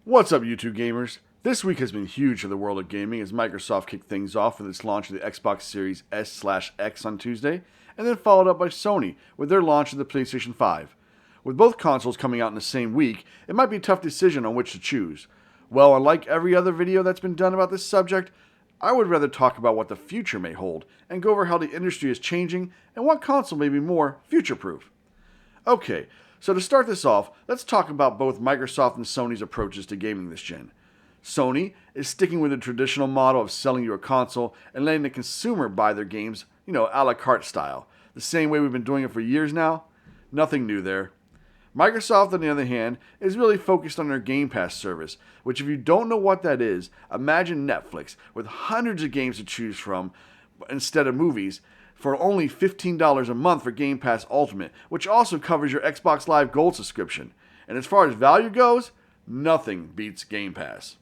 What's up, YouTube gamers? This week has been huge for the world of gaming as Microsoft kicked things off with its launch of the Xbox Series S/X on Tuesday, and then followed up by Sony with their launch of the PlayStation 5. With both consoles coming out in the same week, it might be a tough decision on which to choose. Well, unlike every other video that's been done about this subject, I would rather talk about what the future may hold and go over how the industry is changing and what console may be more future-proof. Okay, so to start this off, let's talk about both Microsoft and Sony's approaches to gaming this gen. Sony is sticking with the traditional model of selling you a console and letting the consumer buy their games, a la carte style, the same way we've been doing it for years now. Nothing new there. Microsoft, on the other hand, is really focused on their Game Pass service, which, if you don't know what that is, imagine Netflix with hundreds of games to choose from instead of movies for only $15 a month for Game Pass Ultimate, which also covers your Xbox Live Gold subscription. And as far as value goes, nothing beats Game Pass.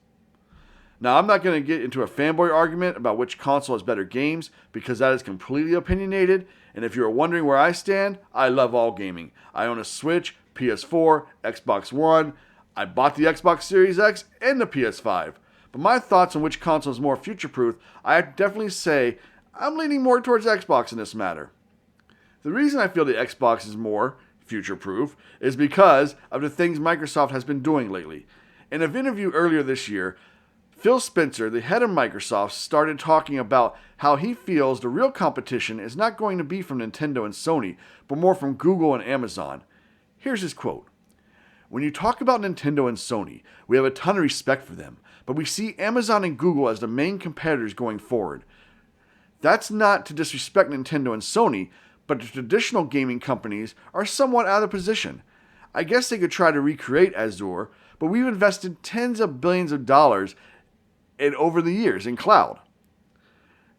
Now, I'm not going to get into a fanboy argument about which console has better games, because that is completely opinionated, and if you're wondering where I stand, I love all gaming. I own a Switch, PS4, Xbox One, I bought the Xbox Series X and the PS5. But my thoughts on which console is more future-proof, I definitely say I'm leaning more towards Xbox in this matter. The reason I feel the Xbox is more future-proof is because of the things Microsoft has been doing lately. In an interview earlier this year, Phil Spencer, the head of Microsoft, started talking about how he feels the real competition is not going to be from Nintendo and Sony, but more from Google and Amazon. Here's his quote. "When you talk about Nintendo and Sony, we have a ton of respect for them, but we see Amazon and Google as the main competitors going forward. That's not to disrespect Nintendo and Sony, but the traditional gaming companies are somewhat out of position. I guess they could try to recreate Azure, but we've invested tens of billions of dollars over the years in cloud."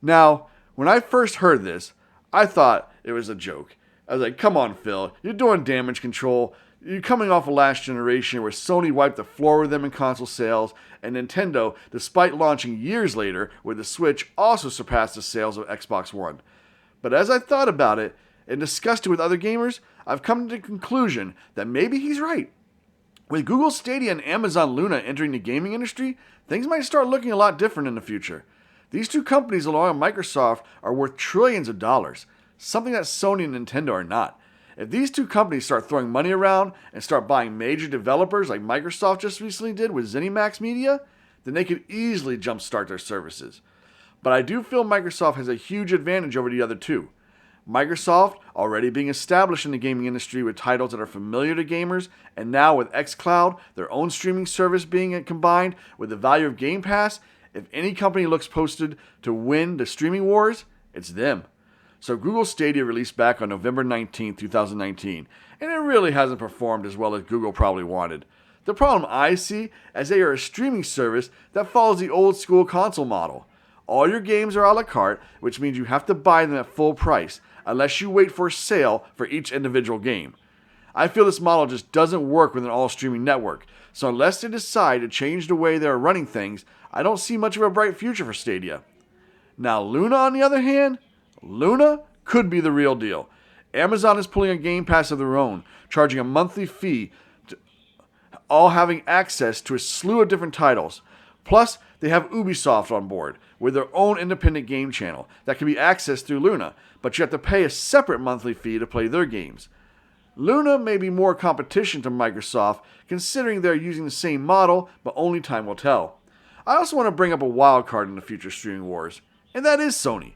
Now, when I first heard this, I thought it was a joke. I was like, come on, Phil, you're doing damage control. You're coming off of last generation where Sony wiped the floor with them in console sales, and Nintendo, despite launching years later with the Switch, also surpassed the sales of Xbox One. But as I thought about it and discussed it with other gamers, I've come to the conclusion that maybe he's right. With Google Stadia and Amazon Luna entering the gaming industry, things might start looking a lot different in the future. These two companies, along with Microsoft, are worth trillions of dollars, something that Sony and Nintendo are not. If these two companies start throwing money around and start buying major developers like Microsoft just recently did with ZeniMax Media, then they could easily jumpstart their services. But I do feel Microsoft has a huge advantage over the other two. Microsoft, already being established in the gaming industry with titles that are familiar to gamers, and now with xCloud, their own streaming service being combined with the value of Game Pass, if any company looks posted to win the streaming wars, it's them. So Google Stadia released back on November 19, 2019, and it really hasn't performed as well as Google probably wanted. The problem I see is they are a streaming service that follows the old school console model. All your games are a la carte, which means you have to buy them at full price, unless you wait for a sale for each individual game. I feel this model just doesn't work with an all-streaming network, so unless they decide to change the way they're running things, I don't see much of a bright future for Stadia. Now Luna, on the other hand, Luna could be the real deal. Amazon is pulling a Game Pass of their own, charging a monthly fee, all having access to a slew of different titles. Plus, they have Ubisoft on board with their own independent game channel that can be accessed through Luna, but you have to pay a separate monthly fee to play their games. Luna may be more competition to Microsoft, considering they're using the same model, but only time will tell. I also want to bring up a wild card in the future streaming wars, and that is Sony.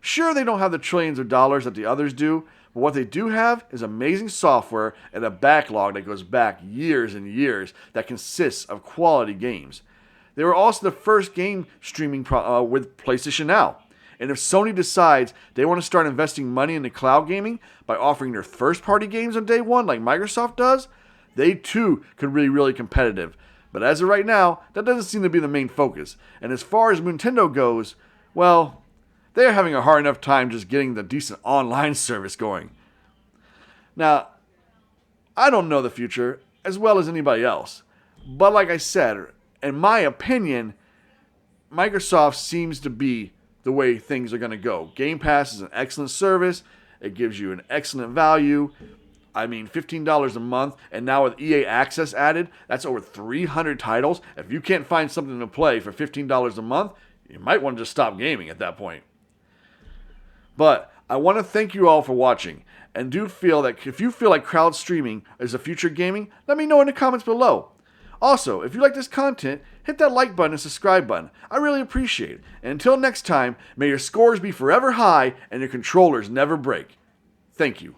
Sure, they don't have the trillions of dollars that the others do, but what they do have is amazing software and a backlog that goes back years and years that consists of quality games. They were also the first game streaming with PlayStation Now. And if Sony decides they want to start investing money into cloud gaming by offering their first-party games on day one like Microsoft does, they too could be really competitive. But as of right now, that doesn't seem to be the main focus. And as far as Nintendo goes, well, they are having a hard enough time just getting the decent online service going. Now, I don't know the future as well as anybody else. But like I said, in my opinion, Microsoft seems to be the way things are going to go. Game Pass is an excellent service. It gives you an excellent value. I mean, $15 a month, and now with EA Access added, that's over 300 titles. If you can't find something to play for $15 a month, you might want to just stop gaming at that point. But I want to thank you all for watching, and do feel that if you feel like crowd streaming is the future of gaming, let me know in the comments below. Also, if you like this content, hit that like button and subscribe button. I really appreciate it. And until next time, may your scores be forever high and your controllers never break. Thank you.